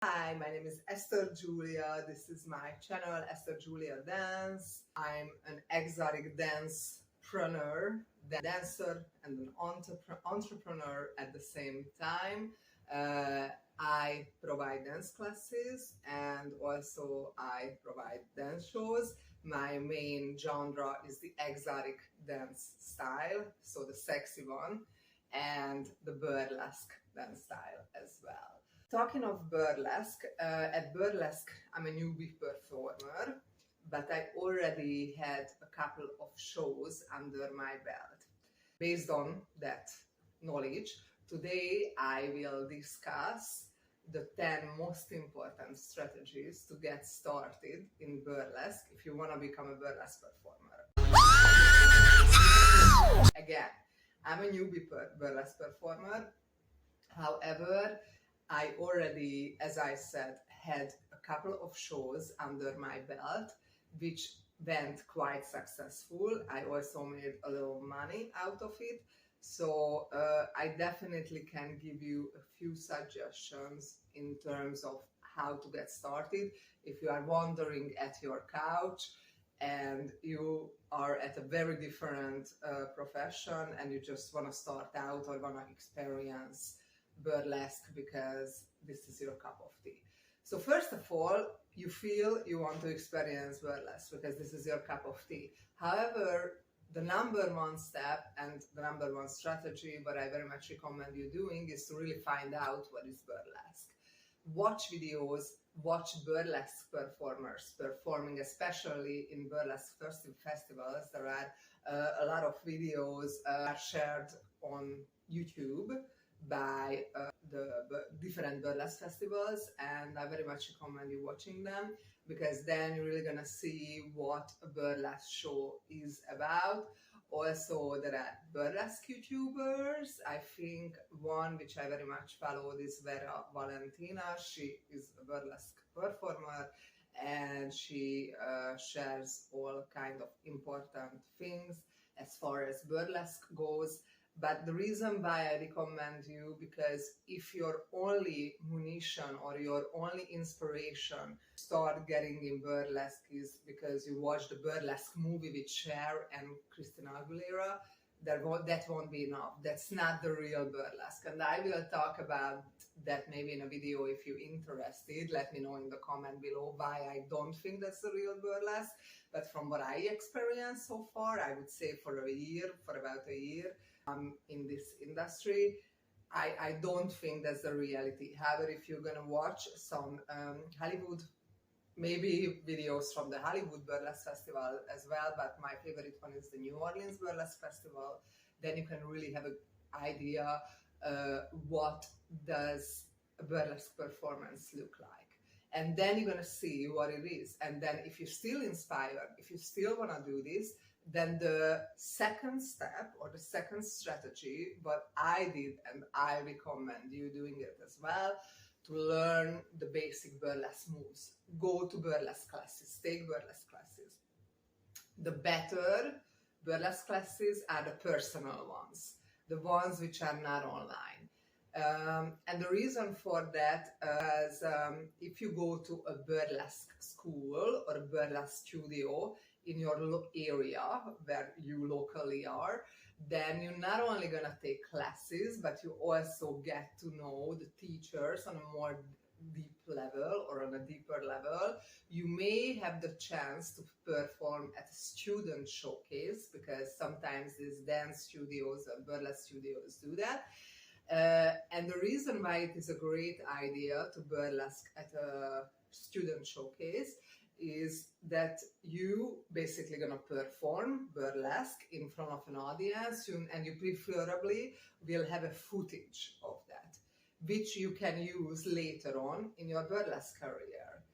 Hi, my name is Eszter Julia. This is my channel, Eszter Julia Dance. I'm an exotic dancepreneur, dancer, and an entrepreneur at the same time. I provide dance classes and also I provide dance shows. My main genre is the exotic dance style, so the sexy one, and the burlesque dance style as well. Talking of burlesque, at burlesque I'm a newbie performer, but I already had a couple of shows under my belt. Based on that knowledge, today I will discuss the 10 most important strategies to get started in burlesque if you want to become a burlesque performer. Again, I'm a newbie burlesque performer. However, I already, as I said, had a couple of shows under my belt, which went quite successful. I also made a little money out of it. So I definitely can give you a few suggestions in terms of how to get started. If you are wandering at your couch and you are at a very different profession and you just want to start out or want to experience burlesque because this is your cup of tea. So first of all, you feel you want to experience burlesque because this is your cup of tea. However, the number one step and the number one strategy, what I very much recommend you doing, is to really find out what is burlesque. Watch videos, watch burlesque performers performing, especially in burlesque festivals. There are a lot of videos shared on YouTube by the different burlesque festivals, and I very much recommend you watching them because then you're really gonna see what a burlesque show is about. Also, there are burlesque YouTubers. I think one which I very much followed is Vera Valentina. She is a burlesque performer and she shares all kind of important things as far as burlesque goes. But the reason why I recommend you, because if your only munition or your only inspiration to start getting in burlesque is because you watched the burlesque movie with Cher and Christina Aguilera, that won't be enough. That's not the real burlesque. And I will talk about that maybe in a video if you're interested. Let me know in the comment below why I don't think that's the real burlesque. But from what I experienced so far, I would say for about a year, in this industry, I don't think that's the reality. However, if you're gonna watch some Hollywood, maybe videos from the Hollywood Burlesque Festival as well, but my favorite one is the New Orleans Burlesque Festival, then you can really have an idea what does a burlesque performance look like. And then you're gonna see what it is. And then if you're still inspired, if you still wanna do this, then the second step or the second strategy, what I did, and I recommend you doing it as well, to learn the basic burlesque moves. Go to burlesque classes, take burlesque classes. The better burlesque classes are the personal ones, the ones which are not online. And the reason for that is if you go to a burlesque school or a burlesque studio in your area where you locally are, then you're not only gonna take classes, but you also get to know the teachers on a more deep level or on a deeper level. You may have the chance to perform at a student showcase because sometimes these dance studios and burlesque studios do that. And the reason why it is a great idea to burlesque at a student showcase is that you basically gonna perform burlesque in front of an audience, and you preferably will have a footage of that, which you can use later on in your burlesque career.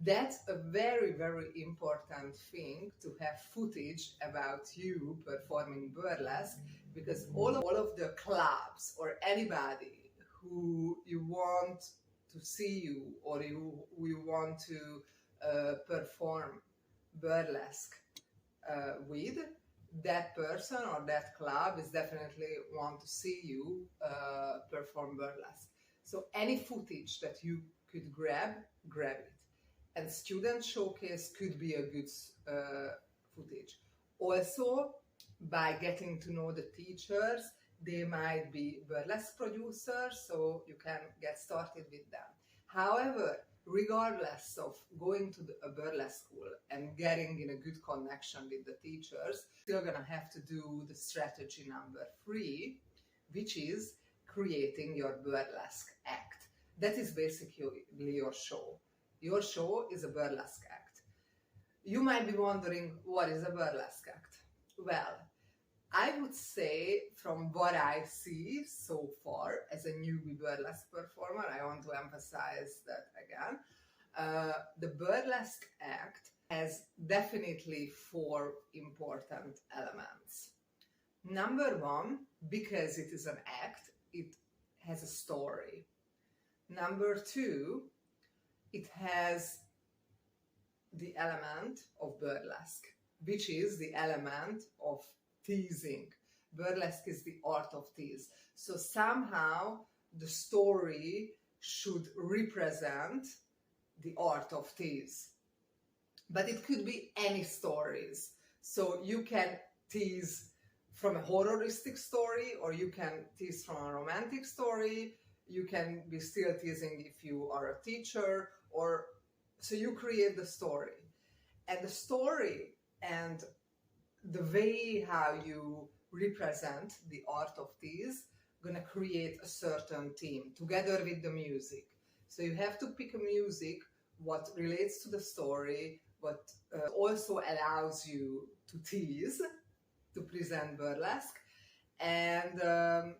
That's a very, very important thing, to have footage about you performing burlesque, because all of the clubs or anybody who you want to see you or you want to perform burlesque with, that person or that club is definitely want to see you perform burlesque. So any footage that you could grab it. And student showcase could be a good footage. Also, by getting to know the teachers, they might be burlesque producers, so you can get started with them. However, regardless of going to a burlesque school and getting in a good connection with the teachers, you're gonna have to do the strategy number 3, which is creating your burlesque act. That is basically your show. Your show is a burlesque act. You might be wondering, what is a burlesque act? Well, I would say, from what I see so far as a newbie burlesque performer, I want to emphasize that again, the burlesque act has definitely 4 important elements. Number 1, because it is an act, it has a story. Number 2, it has the element of burlesque, which is the element of teasing. Burlesque is the art of tease. So somehow the story should represent the art of tease. But it could be any stories. So you can tease from a horroristic story, or you can tease from a romantic story. You can be still teasing if you are a teacher, or so you create the story. And the story and the way how you represent the art of tease gonna create a certain theme together with the music. So you have to pick a music what relates to the story, what also allows you to tease, to present burlesque. And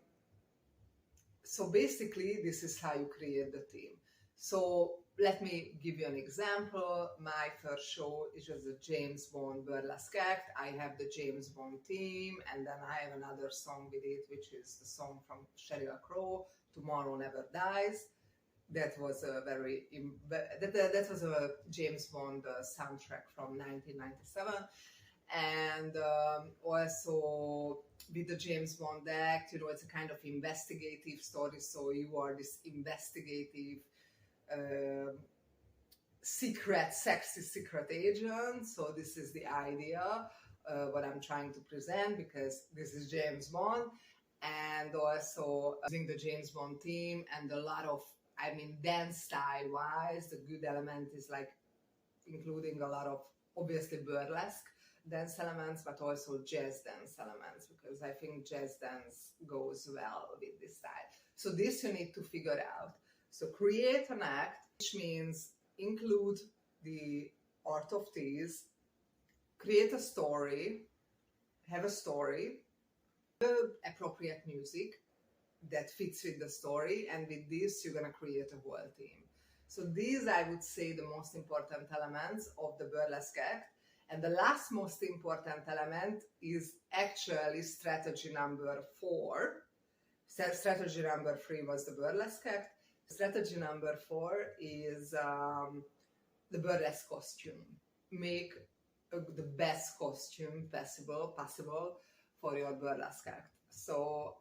so basically this is how you create the theme. So let me give you an example. My first show is just a James Bond burlesque act. I have the James Bond theme, and then I have another song with it, which is the song from Sheryl Crow, Tomorrow Never Dies. That was a that was a James Bond soundtrack from 1997. And also with the James Bond act, you know, it's a kind of investigative story. So you are this investigative sexy secret agent. So this is the idea, what I'm trying to present, because this is James Bond. And also using the James Bond theme and a lot of, I mean, dance style wise, the good element is like including a lot of obviously burlesque dance elements, but also jazz dance elements, because I think jazz dance goes well with this style. So this you need to figure out. So create an act, which means include the art of tease, create a story, have a story, appropriate music that fits with the story, and with this you're gonna create a whole theme. So these, I would say, the most important elements of the burlesque act. And the last most important element is actually strategy number 4. Strategy number 3 was the burlesque act. Strategy number 4 is the burlesque costume. Make the best costume possible for your burlesque act. So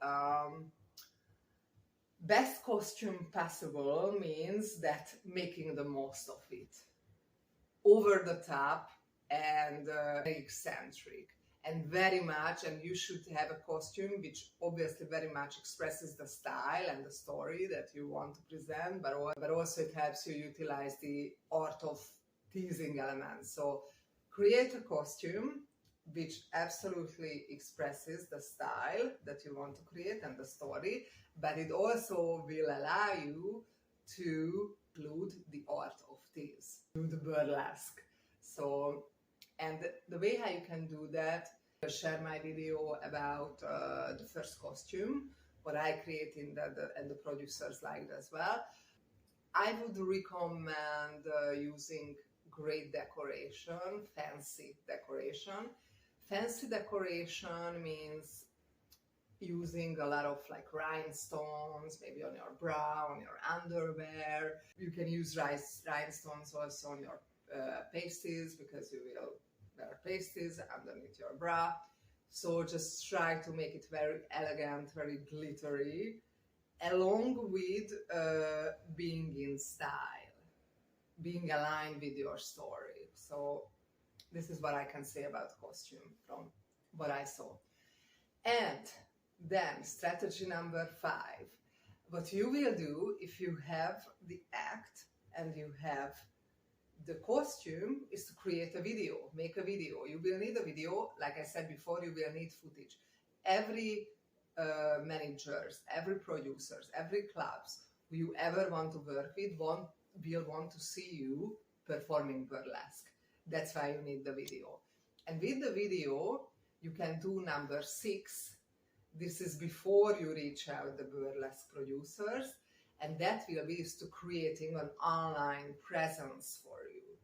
best costume possible means that making the most of it. Over the top and eccentric. And very much, and you should have a costume which obviously very much expresses the style and the story that you want to present, but also it helps you utilize the art of teasing elements. So create a costume which absolutely expresses the style that you want to create and the story, but it also will allow you to include the art of tease, do the burlesque. So, and the way how you can do that, I'll share my video about the first costume, what I created and the producers liked as well. I would recommend using great decoration, fancy decoration. Fancy decoration means using a lot of like rhinestones, maybe on your bra, on your underwear. You can use rhinestones also on your pasties, because you will wear pasties underneath your bra. So just try to make it very elegant, very glittery, along with being in style. being aligned with your story. So this is what I can say about costume from what I saw. And then strategy number 5. What you will do if you have the act and you have the costume is to create a video, make a video. You will need a video, like I said before, you will need footage. Every managers, every producers, every clubs who you ever want to work with will want to see you performing burlesque. That's why you need the video. And with the video, you can do number 6. This is before you reach out the burlesque producers, and that will be is to creating an online presence for you.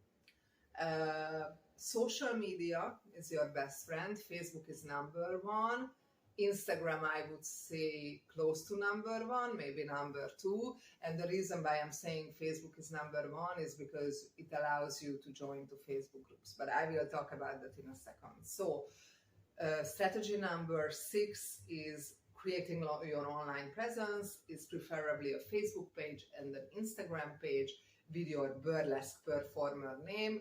Social media is your best friend. Facebook is number 1. Instagram, I would say close to number 1, maybe number 2. And the reason why I'm saying Facebook is number 1 is because it allows you to join to Facebook groups. But I will talk about that in a second. So strategy number 6 is creating your online presence. Is preferably a Facebook page and an Instagram page with your burlesque performer name.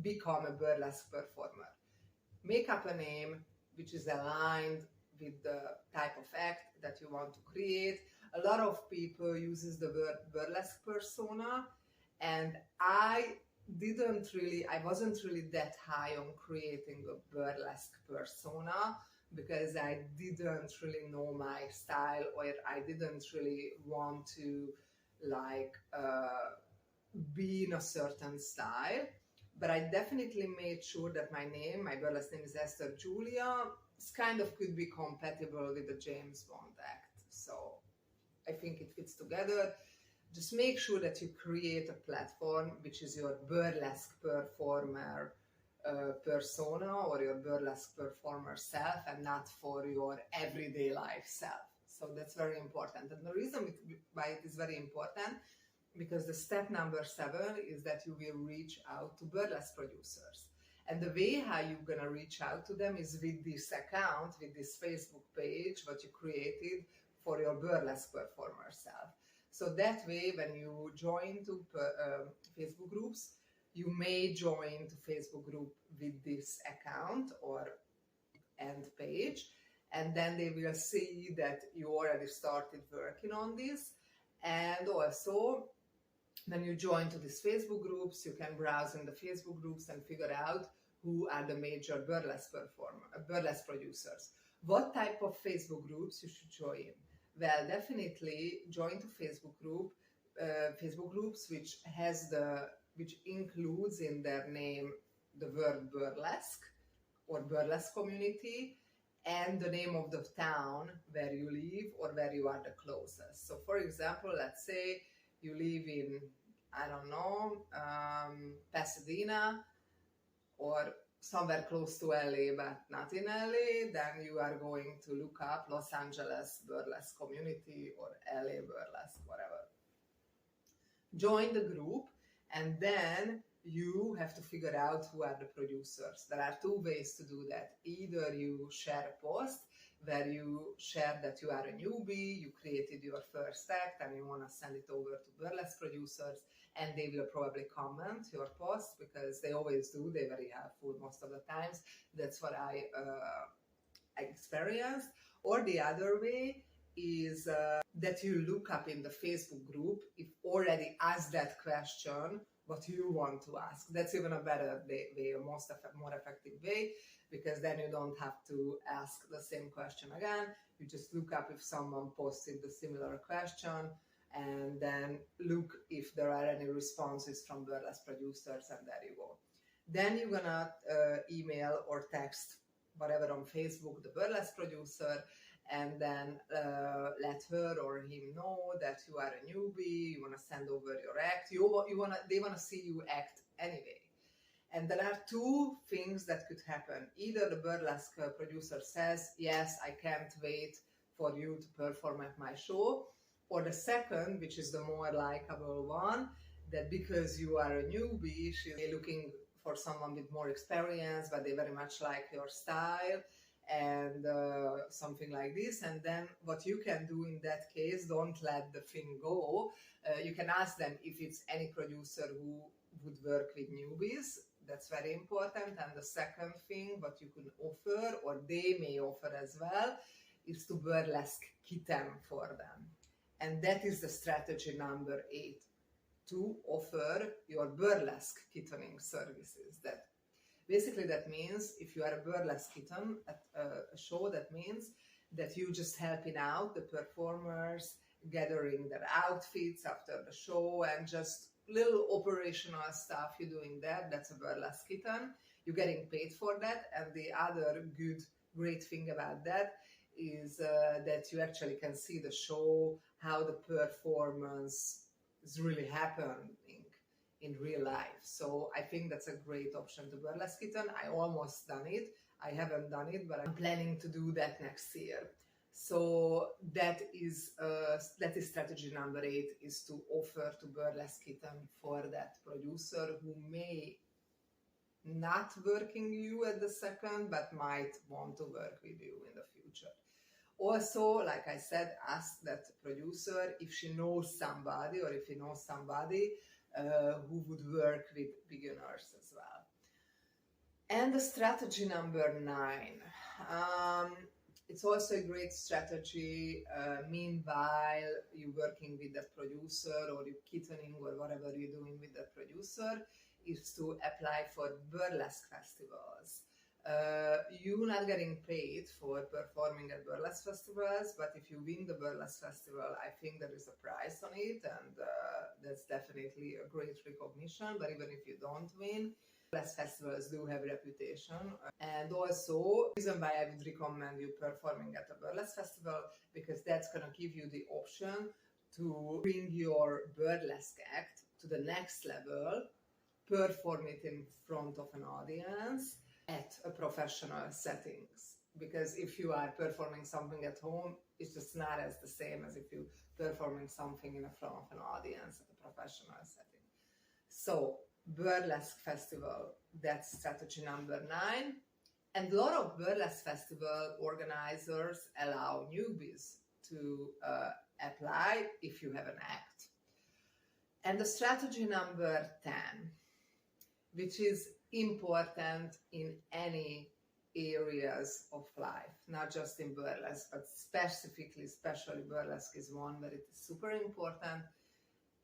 Become a burlesque performer. Make up a name which is aligned with the type of act that you want to create. A lot of people uses the word burlesque persona, and I wasn't really that high on creating a burlesque persona because I didn't really know my style, or I didn't really want to be in a certain style. But I definitely made sure that my burlesque name is Eszter Julia, kind of could be compatible with the James Bond act. So I think it fits together. Just make sure that you create a platform which is your burlesque performer persona or your burlesque performer self, and not for your everyday life self. So that's very important. And the reason why it is very important, because the step number 7 is that you will reach out to burlesque producers. And the way how you're going to reach out to them is with this account, with this Facebook page, what you created for your burlesque performer self. So that way, when you join to Facebook groups, you may join to Facebook group with this account and page, and then they will see that you already started working on this. And also, when you join to these Facebook groups, you can browse in the Facebook groups and figure out who are the major burlesque producers. What type of Facebook groups you should join? Well, definitely join to Facebook groups which includes in their name the word burlesque or burlesque community and the name of the town where you live or where you are the closest. So for example, let's say you live in, I don't know, Pasadena or somewhere close to LA but not in LA, then you are going to look up Los Angeles burlesque community or LA burlesque, whatever. Join the group, and then you have to figure out who are the producers. There are 2 ways to do that. Either you share a post where you share that you are a newbie, you created your first act and you want to send it over to burlesque producers, and they will probably comment your post because they always do. They're very helpful most of the times. That's what I experienced. Or the other way is that you look up in the Facebook group if already asked that question what you want to ask. That's even a better way, a more effective way, because then you don't have to ask the same question again. You just look up if someone posted the similar question, and then look if there are any responses from burlesque producers, and there you go. Then you're gonna email or text whatever on Facebook the burlesque producer, and then let her or him know that you are a newbie, you want to send over your act, they want to see you act anyway. And there are 2 things that could happen. Either the burlesque producer says, yes, I can't wait for you to perform at my show, or the second, which is the more likable one, that because you are a newbie, she's looking for someone with more experience, but they very much like your style, and something like this. And then what you can do in that case, don't let the thing go. You can ask them if it's any producer who would work with newbies. That's very important. And the second thing, what you can offer, or they may offer as well, is to burlesque kitten for them. And that is the strategy number 8, to offer your burlesque kittening services. That basically, that means if you are a burlesque kitten at a show, that means that you just helping out the performers, gathering their outfits after the show, and just little operational stuff you're doing that. That's a burlesque kitten. You're getting paid for that. And the other great thing about that is that you actually can see the show, how the performance is really happening in real life. So I think that's a great option to burlesque kitten. I almost done it. I haven't done it, but I'm planning to do that next year. So that is strategy number 8, is to offer to burlesque kitten for that producer who may not working you at the second, but might want to work with you in the future. Also, like I said, ask that producer if she knows somebody, or if he knows somebody who would work with beginners as well. And the strategy number 9. It's also a great strategy. Meanwhile, you're working with that producer, or you're kittening, or whatever you're doing with that producer, is to apply for burlesque festivals. You're not getting paid for performing at burlesque festivals, but if you win the burlesque festival, I think there is a prize on it, and that's definitely a great recognition. But even if you don't win, burlesque festivals do have a reputation. And also, the reason why I would recommend you performing at a burlesque festival, because that's going to give you the option to bring your burlesque act to the next level, perform it in front of an audience at a professional settings. Because if you are performing something at home, it's just not as the same as if you're performing something in front of an audience at a professional setting. So burlesque festival, that's strategy number 9. And a lot of burlesque festival organizers allow newbies to apply if you have an act. And the strategy number 10, which is important in any areas of life, not just in burlesque, but especially burlesque is one where it is super important,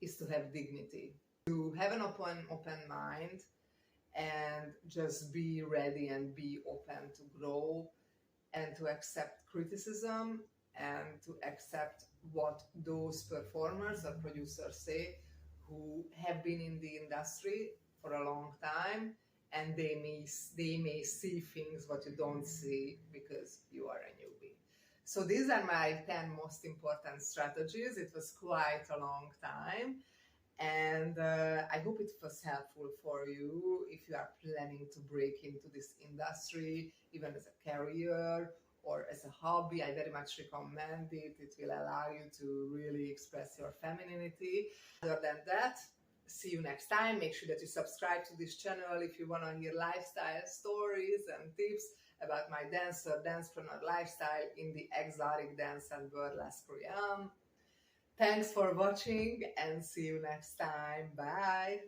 is to have dignity, to have an open mind, and just be ready and be open to grow, and to accept criticism, and to accept what those performers or producers say who have been in the industry for a long time, and they may see things what you don't see because you are a newbie. So these are my 10 most important strategies. It was quite a long time, and I hope it was helpful for you if you are planning to break into this industry, even as a career or as a hobby. I very much recommend it. It will allow you to really express your femininity. Other than that, see you next time. Make sure that you subscribe to this channel if you want to hear lifestyle stories and tips about my dancepreneur lifestyle in the exotic dance and burlesque realm. Thanks for watching, and see you next time. Bye!